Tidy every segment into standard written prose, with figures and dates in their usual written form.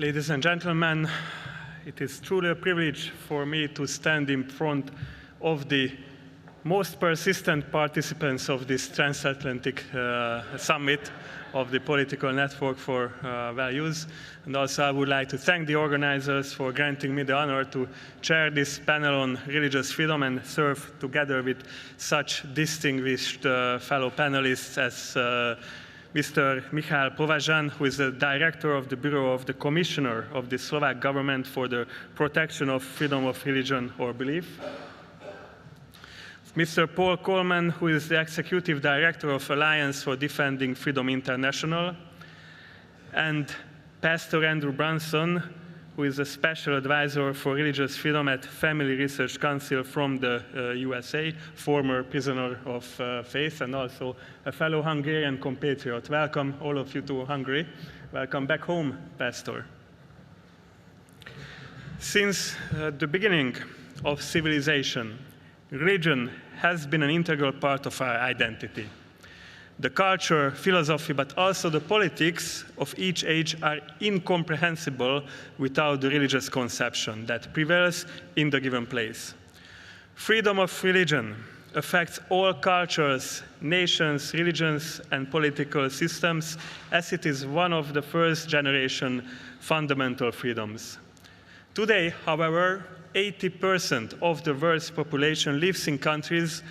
Ladies and gentlemen, it is truly a privilege for me to stand in front of the most persistent participants of this Transatlantic summit of the Political Network for Values. And also I would like to thank the organizers for granting me the honor to chair this panel on religious freedom and serve together with such distinguished fellow panelists as Mr. Michal Považan, who is the director of the Bureau of the Commissioner of the Slovak government for the protection of freedom of religion or belief. Mr. Paul Coleman, who is the executive director of Alliance for Defending Freedom International. And Pastor Andrew Brunson, who is a special advisor for religious freedom at Family Research Council from the USA, former prisoner of faith, and also a fellow Hungarian compatriot. Welcome, all of you, to Hungary. Welcome back home, Pastor. Since the beginning of civilization, religion has been an integral part of our identity. The culture, philosophy, but also the politics of each age are incomprehensible without the religious conception that prevails in the given place. Freedom of religion affects all cultures, nations, religions, and political systems, as it is one of the first-generation fundamental freedoms. Today, however, 80% of the world's population lives in countries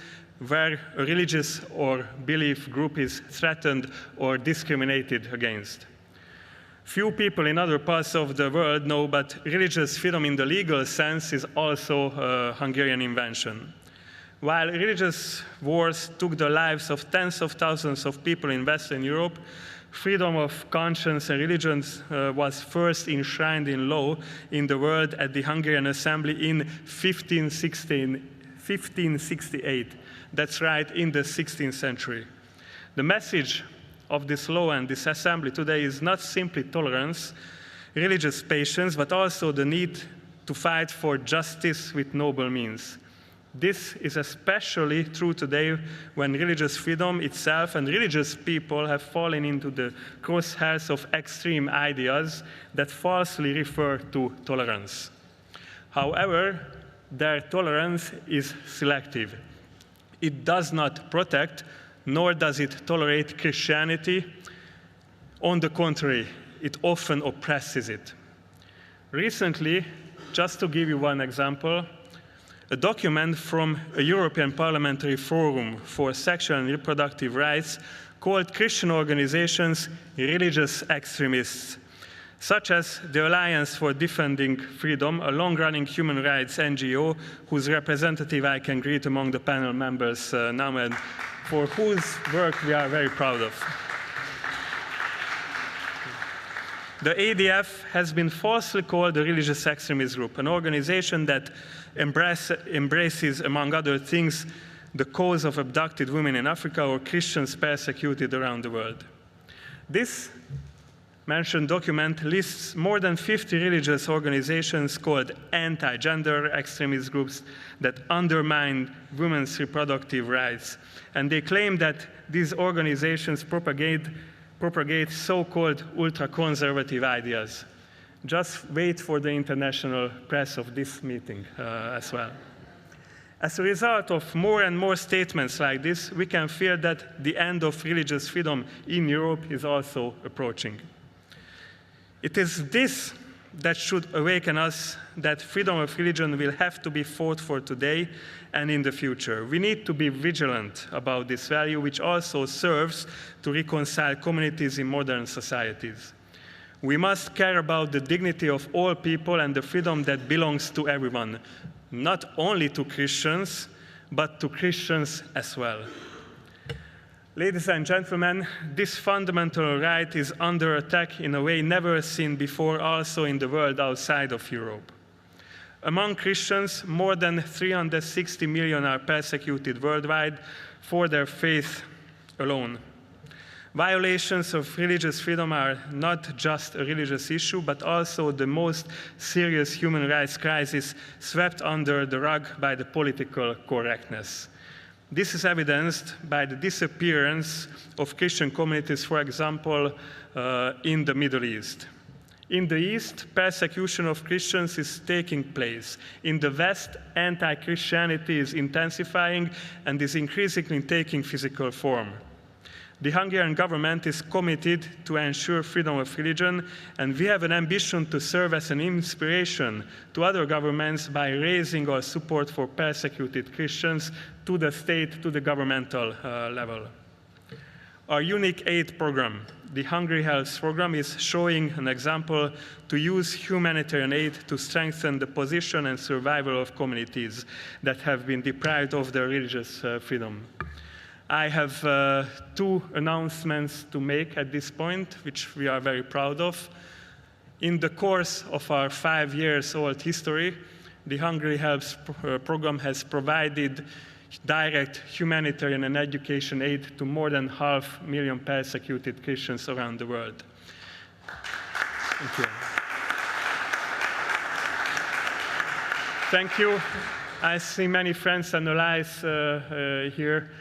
where a religious or belief group is threatened or discriminated against. Few people in other parts of the world know, but religious freedom in the legal sense is also a Hungarian invention. While religious wars took the lives of tens of thousands of people in Western Europe, freedom of conscience and religion was first enshrined in law in the world at the Hungarian Assembly in 1568. That's right, in the 16th century. The message of this law and this assembly today is not simply tolerance, religious patience, but also the need to fight for justice with noble means. This is especially true today when religious freedom itself and religious people have fallen into the crosshairs of extreme ideas that falsely refer to tolerance. However, their tolerance is selective. It does not protect, nor does it tolerate Christianity. On the contrary, it often oppresses it. Recently, just to give you one example, a document from a European Parliamentary Forum for Sexual and Reproductive Rights called Christian organizations religious extremists, such as the Alliance for Defending Freedom, a long-running human rights NGO whose representative I can greet among the panel members now and for whose work we are very proud of. The ADF has been falsely called a religious extremist group, an organization that embraces, among other things, the cause of abducted women in Africa or Christians persecuted around the world. This mentioned document lists more than 50 religious organizations called anti-gender extremist groups that undermine women's reproductive rights. And they claim that these organizations propagate so-called ultra-conservative ideas. Just wait for the international press of this meeting as well. As a result of more and more statements like this, we can fear that the end of religious freedom in Europe is also approaching. It is this that should awaken us that freedom of religion will have to be fought for today and in the future. We need to be vigilant about this value, which also serves to reconcile communities in modern societies. We must care about the dignity of all people and the freedom that belongs to everyone, not only to Christians, but to Christians as well. Ladies and gentlemen, this fundamental right is under attack in a way never seen before, also in the world outside of Europe. Among Christians, more than 360 million are persecuted worldwide for their faith alone. Violations of religious freedom are not just a religious issue, but also the most serious human rights crisis swept under the rug by the political correctness. This is evidenced by the disappearance of Christian communities, for example, in the Middle East. In the East, persecution of Christians is taking place. In the West, anti-Christianity is intensifying and is increasingly taking physical form. The Hungarian government is committed to ensure freedom of religion, and we have an ambition to serve as an inspiration to other governments by raising our support for persecuted Christians to the state, to the governmental level. Our unique aid program, the Hungary Helps program, is showing an example to use humanitarian aid to strengthen the position and survival of communities that have been deprived of their religious freedom. I have two announcements to make at this point, which we are very proud of. In the course of our 5 years old history, the Hungary Helps program has provided direct humanitarian and education aid to more than 500,000 persecuted Christians around the world. Thank you. Thank you. I see many friends and allies here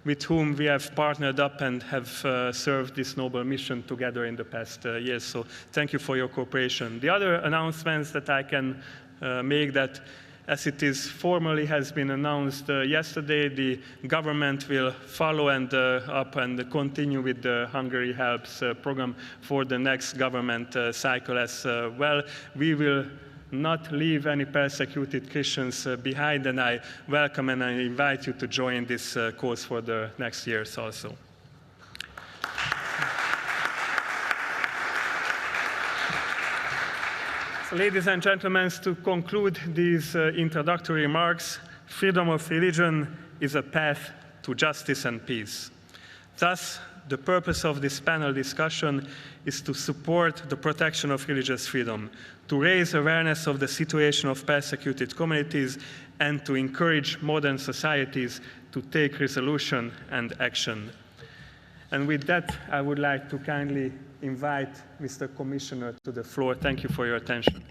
with whom we have partnered up and have served this noble mission together in the past years. So thank you for your cooperation. The other announcements that I can make, that as it is formally has been announced yesterday, the government will follow up and continue with the Hungary Helps program for the next government cycle as well. We will not leave any persecuted Christians behind, and I welcome and I invite you to join this cause for the next years also. So, ladies and gentlemen, to conclude these introductory remarks, freedom of religion is a path to justice and peace. Thus, the purpose of this panel discussion is to support the protection of religious freedom, to raise awareness of the situation of persecuted communities, and to encourage modern societies to take resolution and action. And with that, I would like to kindly invite Mr. Commissioner to the floor. Thank you for your attention.